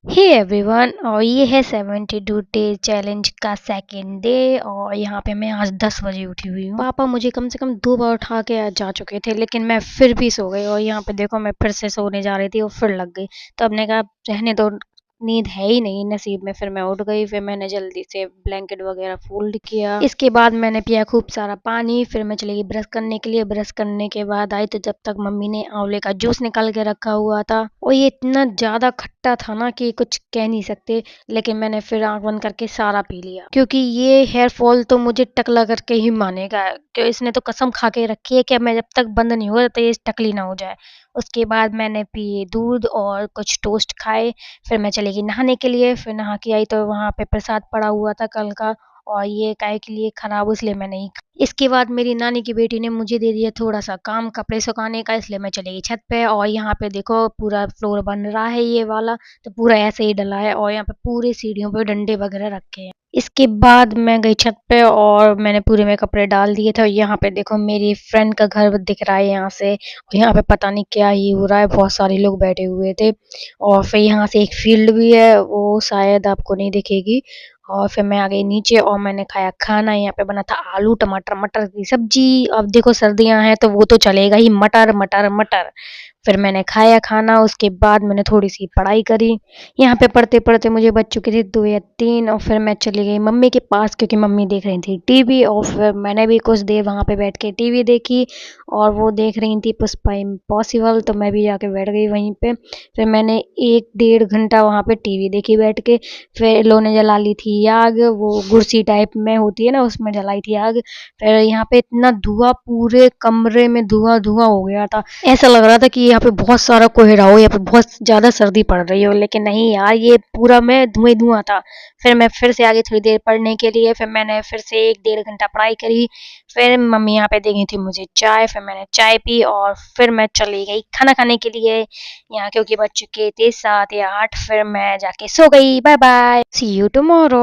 Hey everyone, और ये है 72 डे चैलेंज का सेकेंड डे। और यहाँ पे मैं आज 10 बजे उठी हुई हूँ। पापा मुझे कम से कम 2 बार उठा के आज जा चुके थे, लेकिन मैं फिर भी सो गई। और यहाँ पे देखो, मैं फिर से सोने जा रही थी और फिर लग गई। तो अब ने कहा रहने दो, नींद है ही नहीं नसीब में। फिर मैं उठ गई, फिर मैंने जल्दी से ब्लैंकेट वगैरह फोल्ड किया। इसके बाद मैंने पिया खूब सारा पानी। फिर मैं चली गई ब्रश करने के लिए। ब्रश करने के बाद आई तो जब तक मम्मी ने आंवले का जूस निकाल के रखा हुआ था, और ये इतना ज़्यादा खट्टा था ना कि कुछ कह नहीं सकते। लेकिन मैंने फिर आँख बंद करके सारा पी लिया, क्योंकि ये हेयर फॉल तो मुझे टकला करके ही मानेगा। कि इसने तो कसम खा के रखी है कि मैं जब तक बंद नहीं हुआ तो ये टकली ना हो जाए। उसके बाद मैंने पिए दूध और कुछ टोस्ट खाए। फिर मैं चली गई नहाने के लिए। फिर नहा के आई तो वहाँ पे प्रसाद पड़ा हुआ था कल का, और ये काहे के लिए खराब, इसलिए मैं नहीं खा। इसके बाद मेरी नानी की बेटी ने मुझे दे दिया थोड़ा सा काम कपड़े सुखाने का, इसलिए मैं चली गई छत पे। और यहाँ पे देखो पूरा फ्लोर बन रहा है ये वाला, तो पूरा ऐसे ही डला है। और यहाँ पे पूरी सीढ़ियों पे डंडे वगैरह रखे हैं। इसके बाद मैं गई छत पे और मैंने पूरे में कपड़े डाल दिए थे। और यहाँ पे देखो मेरी फ्रेंड का घर दिख रहा है यहाँ से। और यहाँ पे पता नहीं क्या ही हो रहा है, बहुत सारे लोग बैठे हुए थे। और फिर यहाँ से एक फील्ड भी है, वो शायद आपको नहीं दिखेगी। और फिर मैं आ गई नीचे और मैंने खाया खाना। यहाँ पे बना था आलू टमाटर मटर की सब्जी। अब देखो सर्दियां हैं तो वो तो चलेगा ही, मटर मटर मटर। फिर मैंने खाया खाना। उसके बाद मैंने थोड़ी सी पढ़ाई करी। यहाँ पे पढ़ते पढ़ते मुझे बज चुके थे 2 या 3। और फिर मैं चली गई मम्मी के पास, क्योंकि मम्मी देख रही थी टीवी। और फिर मैंने भी कुछ देर वहाँ पे बैठ के टीवी देखी। और वो देख रही थी पुष्पा इम्पॉसिबल, तो मैं भी जाके बैठ गई वहीं पे। फिर मैंने 1 डेढ़ घंटा वहाँ पे टीवी देखी बैठ के। फिर इन्होंने जला ली थी आग, वो कुर्सी टाइप में होती है ना, उसमें जलाई थी आग। फिर यहाँ पे इतना धुआं, पूरे कमरे में धुआं धुआं हो गया था। ऐसा लग रहा था कि यहाँ पे बहुत सारा कोहरा हो, यहाँ पे बहुत ज़्यादा सर्दी पड़ रही हो। लेकिन नहीं यार, ये पूरा में धुआं धुआं था। फिर मैं फिर से आगे थोड़ी देर पढ़ने के लिए। फिर मैंने फिर से 1 डेढ़ घंटा पढ़ाई करी। फिर मम्मी यहाँ पे दे गई थी मुझे चाय। फिर मैंने चाय पी और फिर मैं चली गई खाना खाने के लिए यहाँ, क्योंकि बज चुके थे 7 या 8। फिर मैं जाके सो गई। Bye bye, see you tomorrow.